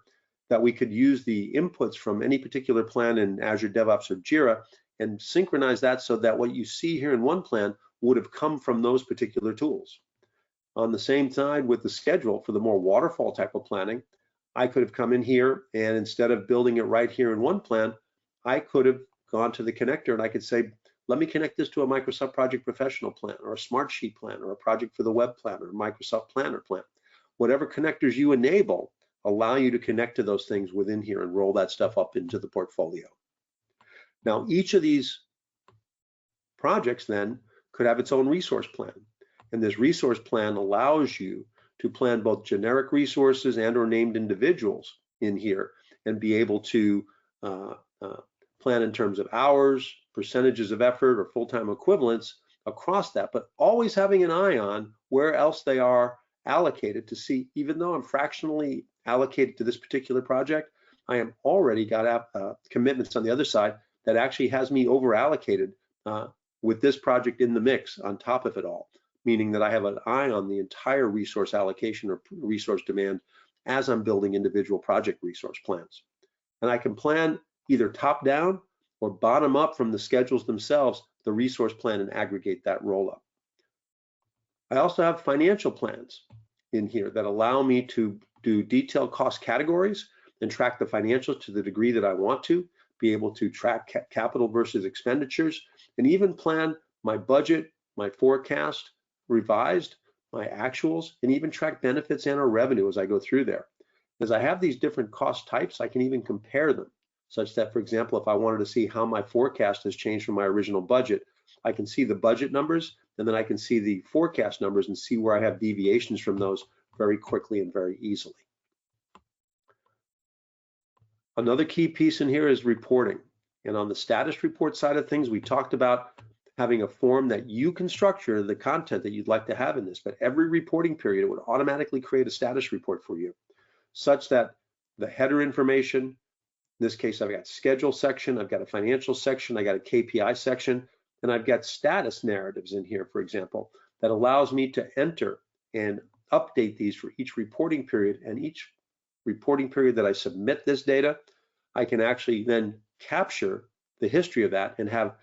that we could use the inputs from any particular plan in Azure DevOps or Jira and synchronize that so that what you see here in OnePlan would have come from those particular tools. On the same side with the schedule for the more waterfall type of planning, I could have come in here and instead of building it right here in OnePlan, I could have gone to the connector and I could say, let me connect this to a Microsoft Project Professional plan or a Smartsheet plan or a project for the web plan or a Microsoft Planner plan. Whatever connectors you enable allow you to connect to those things within here and roll that stuff up into the portfolio. Now, each of these projects then could have its own resource plan. And this resource plan allows you to plan both generic resources and or named individuals in here and be able to plan in terms of hours, percentages of effort, or full-time equivalents across that, but always having an eye on where else they are allocated to see, even though I'm fractionally allocated to this particular project, I am already got commitments on the other side that actually has me over allocated with this project in the mix on top of it all, meaning that I have an eye on the entire resource allocation or resource demand as I'm building individual project resource plans. And I can plan either top down or bottom up from the schedules themselves, the resource plan, and aggregate that roll up. I also have financial plans in here that allow me to do detailed cost categories and track the financials to the degree that I want to, be able to track capital versus expenditures, and even plan my budget, my forecast, revised, my actuals, and even track benefits and or revenue as I go through there. As I have these different cost types, I can even compare them, such that, for example, if I wanted to see how my forecast has changed from my original budget, I can see the budget numbers, and then I can see the forecast numbers and see where I have deviations from those very quickly and very easily. Another key piece in here is reporting. And on the status report side of things, we talked about having a form that you can structure the content that you'd like to have in this, but every reporting period, it would automatically create a status report for you, such that the header information, in this case, I've got schedule section, I've got a financial section, I got a KPI section, and I've got status narratives in here, for example, that allows me to enter and update these for each reporting period. And each reporting period that I submit this data, I can actually then capture the history of that and have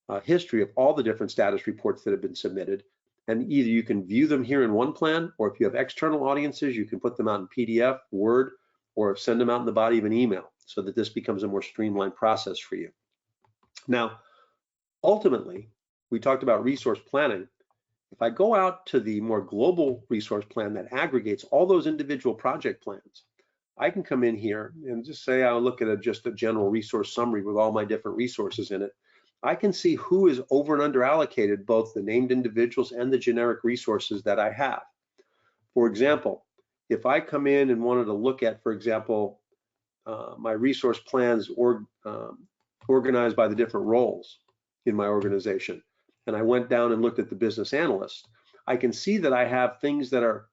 a history of all the different status reports that have been submitted. And either you can view them here in OnePlan, or if you have external audiences, you can put them out in PDF, Word, or send them out in the body of an email so that this becomes a more streamlined process for you. Now, ultimately, we talked about resource planning. If I go out to the more global resource plan that aggregates all those individual project plans, I can come in here and just say I'll look at just a general resource summary with all my different resources in it. I can see who is over and under allocated, both the named individuals and the generic resources that I have. For example, if I come in and wanted to look at, for example, my resource plans organized by the different roles in my organization, and I went down and looked at the business analyst, I can see that I have things that are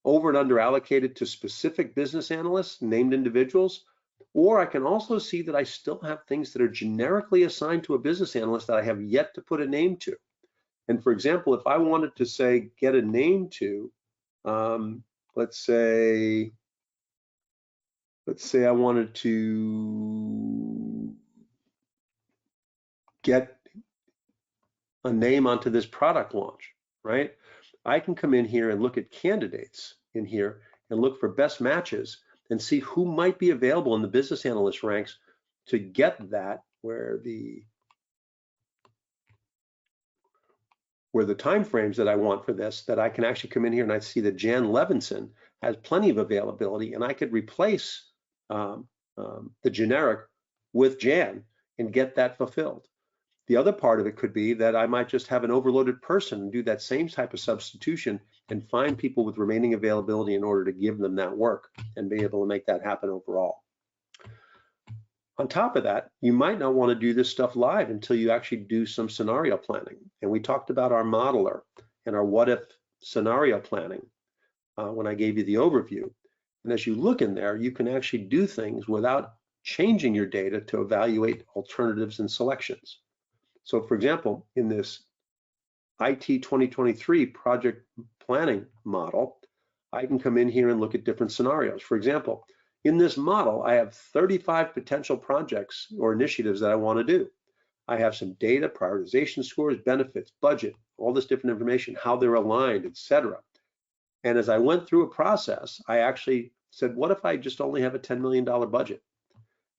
over and under allocated to specific business analysts, named individuals, or I can also see that I still have things that are generically assigned to a business analyst that I have yet to put a name to. And for example, if I wanted to say, get a name to, let's say I wanted to get a name onto this product launch, right? I can come in here and look at candidates in here and look for best matches and see who might be available in the business analyst ranks to get that, where the time frames that I want for this, that I can actually come in here and I see that Jan Levinson has plenty of availability, and I could replace the generic with Jan and get that fulfilled. The other part of it could be that I might just have an overloaded person and do that same type of substitution and find people with remaining availability in order to give them that work and be able to make that happen overall. On top of that, you might not want to do this stuff live until you actually do some scenario planning. And we talked about our modeler and our what if scenario planning when I gave you the overview. And as you look in there, you can actually do things without changing your data to evaluate alternatives and selections. So for example, in this IT 2023 project planning model, I can come in here and look at different scenarios. For example, in this model, I have 35 potential projects or initiatives that I want to do. I have some data, prioritization scores, benefits, budget, all this different information, how they're aligned, etc. And as I went through a process, I actually said, what if I just only have a $10 million budget?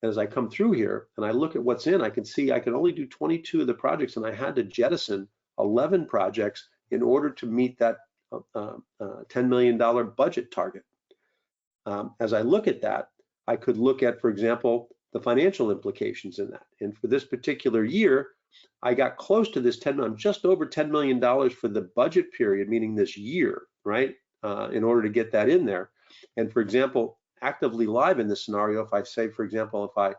And as I come through here and I look at what's in, I can see I can only do 22 of the projects, and I had to jettison 11 projects in order to meet that $10 million budget target. As I look at that, I could look at, for example, the financial implications in that. And for this particular year, I got close to this just over $10 million for the budget period, meaning this year, right? In order to get that in there. And for example, actively live in this scenario, if I say, for example, if I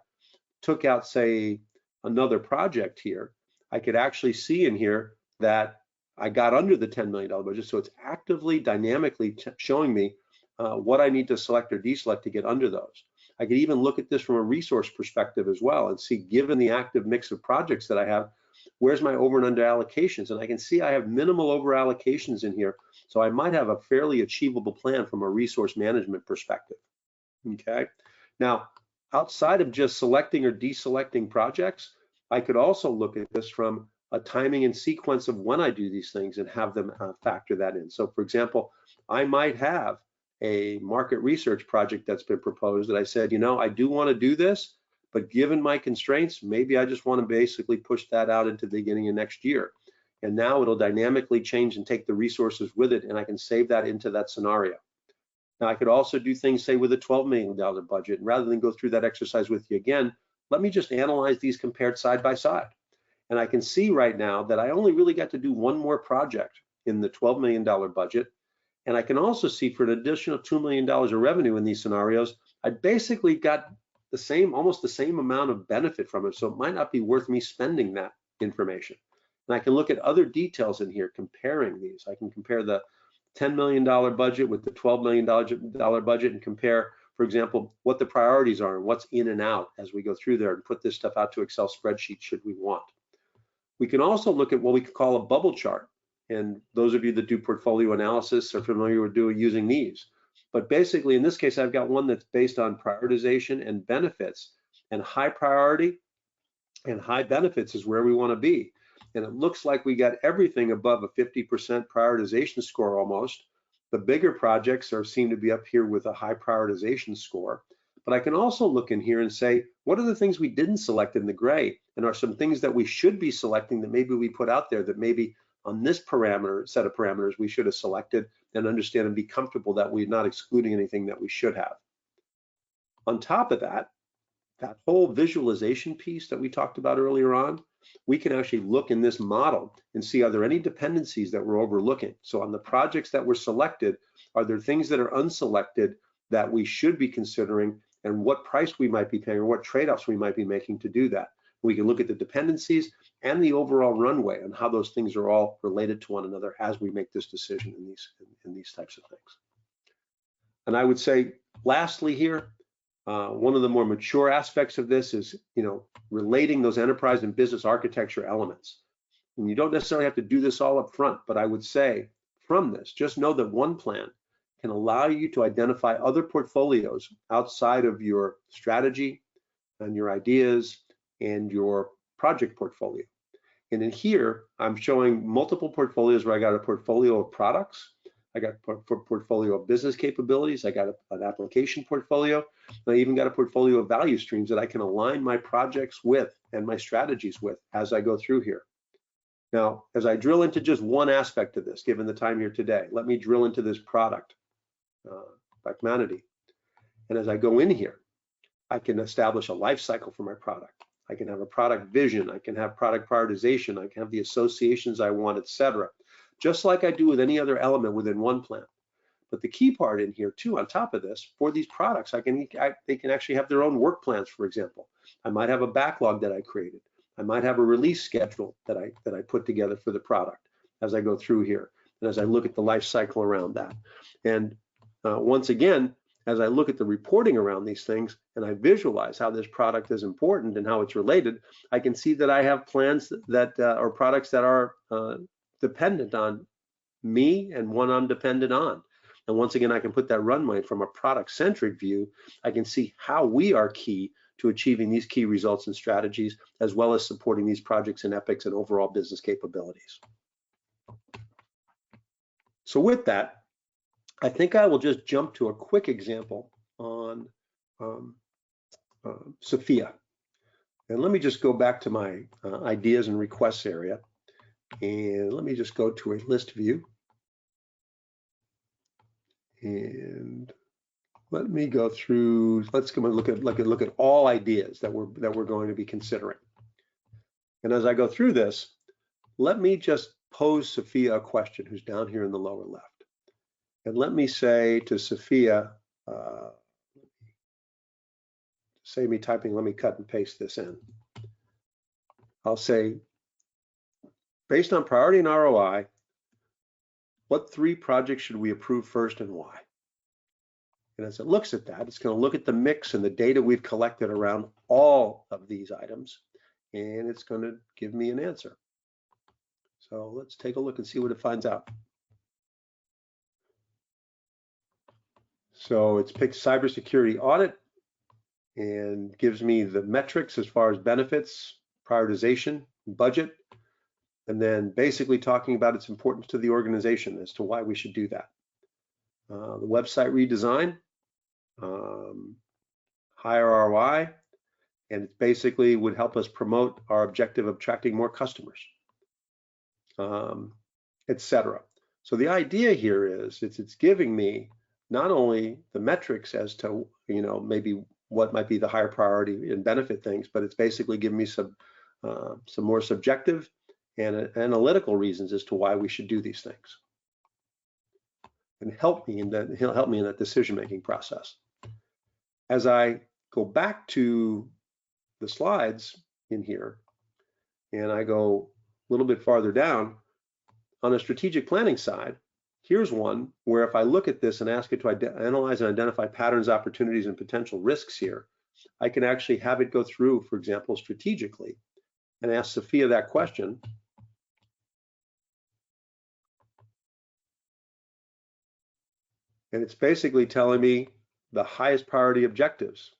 took out, say, another project here, I could actually see in here that I got under the $10 million budget. So it's actively, dynamically showing me what I need to select or deselect to get under those. I could even look at this from a resource perspective as well and see, given the active mix of projects that I have, where's my over and under allocations? And I can see I have minimal over allocations in here. So I might have a fairly achievable plan from a resource management perspective. Okay. Now, outside of just selecting or deselecting projects, I could also look at this from a timing and sequence of when I do these things and have them factor that in. So for example, I might have a market research project that's been proposed that I said, you know, I do want to do this, but given my constraints, maybe I just want to basically push that out into the beginning of next year. And now it'll dynamically change and take the resources with it, and I can save that into that scenario. Now, I could also do things, say, with a $12 million budget. And rather than go through that exercise with you again, let me just analyze these compared side by side. And I can see right now that I only really got to do one more project in the $12 million budget. And I can also see for an additional $2 million of revenue in these scenarios, I basically got the same, almost the same amount of benefit from it. So it might not be worth me spending that information. And I can look at other details in here, comparing these. I can compare the $10 million budget with the $12 million budget and compare, for example, what the priorities are and what's in and out as we go through there and put this stuff out to Excel spreadsheets should we want. We can also look at what we could call a bubble chart. And those of you that do portfolio analysis are familiar with using these. But basically, in this case, I've got one that's based on prioritization and benefits. And high priority and high benefits is where we want to be. And it looks like we got everything above a 50% prioritization score almost. The bigger projects seem to be up here with a high prioritization score. But I can also look in here and say, what are the things we didn't select in the gray? And are some things that we should be selecting that maybe we put out there that maybe on this set of parameters we should have selected, and understand and be comfortable that we're not excluding anything that we should have. On top of that, that whole visualization piece that we talked about earlier on, we can actually look in this model and see, are there any dependencies that we're overlooking? So on the projects that were selected, are there things that are unselected that we should be considering, and what price we might be paying or what trade-offs we might be making to do that? We can look at the dependencies and the overall runway and how those things are all related to one another as we make this decision in these types of things. And I would say, lastly here, one of the more mature aspects of this is, relating those enterprise and business architecture elements. And you don't necessarily have to do this all up front, but I would say from this, just know that OnePlan can allow you to identify other portfolios outside of your strategy and your ideas and your project portfolio. And in here, I'm showing multiple portfolios where I got a portfolio of products, I got a portfolio of business capabilities, I got an application portfolio, and I even got a portfolio of value streams that I can align my projects with and my strategies with as I go through here. Now, as I drill into just one aspect of this, given the time here today, let me drill into this product, humanity. And as I go in here, I can establish a life cycle for my product. I can have a product vision, I can have product prioritization, I can have the associations I want, etc. Just like I do with any other element within OnePlan. But the key part in here too, on top of this, for these products, they can actually have their own work plans, for example. I might have a backlog that I created. I might have a release schedule that I put together for the product as I go through here, and as I look at the life cycle around that. And once again, as I look at the reporting around these things and I visualize how this product is important and how it's related, I can see that I have plans that or products that are dependent on me and one I'm dependent on. And once again, I can put that runway from a product-centric view. I can see how we are key to achieving these key results and strategies, as well as supporting these projects and epics and overall business capabilities. So with that, I think I will just jump to a quick example on Sophia. And let me just go back to my ideas and requests area. And let me just go to a list view. And let me go through, let's come and look at all ideas that we're going to be considering. And as I go through this, let me just pose Sophia a question, who's down here in the lower left. And let me say to Sophia, save me typing, let me cut and paste this in. I'll say, based on priority and ROI, what 3 projects should we approve first and why? And as it looks at that, it's going to look at the mix and the data we've collected around all of these items, and it's going to give me an answer. So let's take a look and see what it finds out. So it's picked cybersecurity audit and gives me the metrics as far as benefits, prioritization, budget, and then basically talking about its importance to the organization as to why we should do that. The website redesign, higher ROI, and it basically would help us promote our objective of attracting more customers, etc. So the idea here is it's giving me not only the metrics as to maybe what might be the higher priority and benefit things, but it's basically giving me some more subjective and analytical reasons as to why we should do these things, and help me in that decision-making process. As I go back to the slides in here, and I go a little bit farther down on the strategic planning side, here's one where if I look at this and ask it to analyze and identify patterns, opportunities, and potential risks here, I can actually have it go through, for example, strategically, and ask Sophia that question. And it's basically telling me the highest priority objectives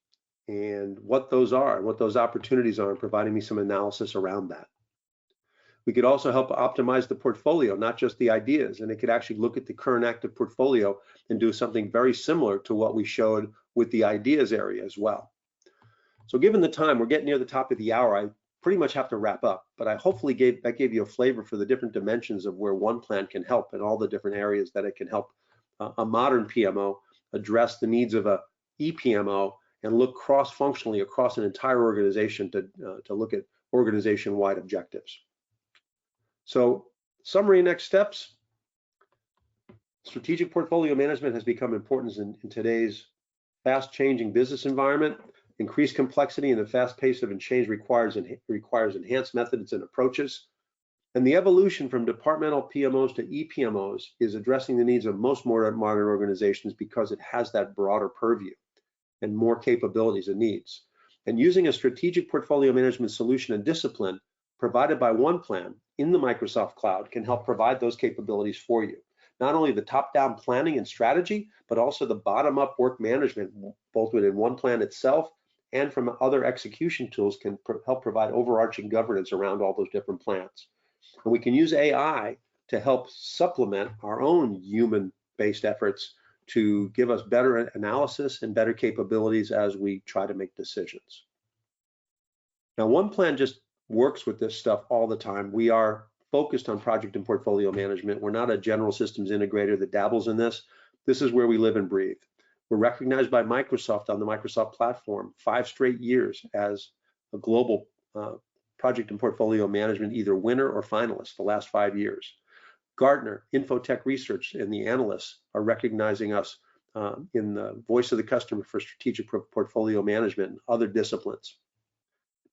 and what those are and what those opportunities are, and providing me some analysis around that. We could also help optimize the portfolio, not just the ideas, and it could actually look at the current active portfolio and do something very similar to what we showed with the ideas area as well. So given the time, we're getting near the top of the hour, I pretty much have to wrap up, but I hopefully gave you a flavor for the different dimensions of where OnePlan can help and all the different areas that it can help a modern PMO address the needs of a ePMO and look cross-functionally across an entire organization to look at organization-wide objectives. So summary, next steps. Strategic portfolio management has become important in today's fast-changing business environment. Increased complexity and the fast pace of change requires enhanced methods and approaches. And the evolution from departmental PMOs to ePMOs is addressing the needs of most modern organizations because it has that broader purview and more capabilities and needs. And using a strategic portfolio management solution and discipline provided by OnePlan in the Microsoft Cloud can help provide those capabilities for you. Not only the top-down planning and strategy, but also the bottom-up work management, both within OnePlan itself and from other execution tools can help provide overarching governance around all those different plans. And we can use AI to help supplement our own human-based efforts to give us better analysis and better capabilities as we try to make decisions. Now, OnePlan just works with this stuff all the time. We are focused on project and portfolio management. We're not a general systems integrator that dabbles in this. This is where we live and breathe. We're recognized by Microsoft on the Microsoft platform 5 straight years as a global project and portfolio management either winner or finalist the last 5 years. Gartner, Infotech Research, and the analysts are recognizing us in the voice of the customer for strategic portfolio management and other disciplines.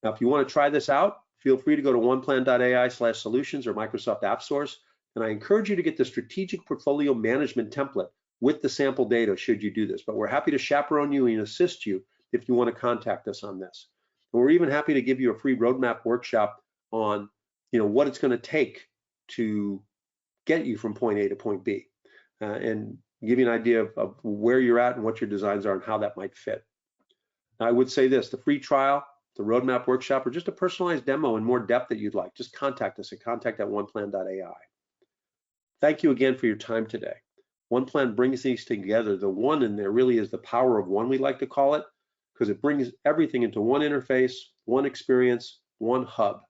Now, if you want to try this out, feel free to go to oneplan.ai/solutions or Microsoft App Source, and I encourage you to get the strategic portfolio management template with the sample data should you do this. But we're happy to chaperone you and assist you if you want to contact us on this. And we're even happy to give you a free roadmap workshop on what it's going to take to get you from point A to point B and give you an idea of where you're at and what your designs are and how that might fit. Now, I would say this, the free trial, the roadmap workshop, or just a personalized demo in more depth that you'd like, just contact us at contact@oneplan.ai. Thank you again for your time today. OnePlan brings these together. The one in there really is the power of one, we like to call it, because it brings everything into one interface, one experience, one hub.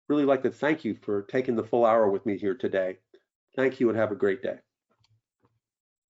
Really like to thank you for taking the full hour with me here today. Thank you and have a great day.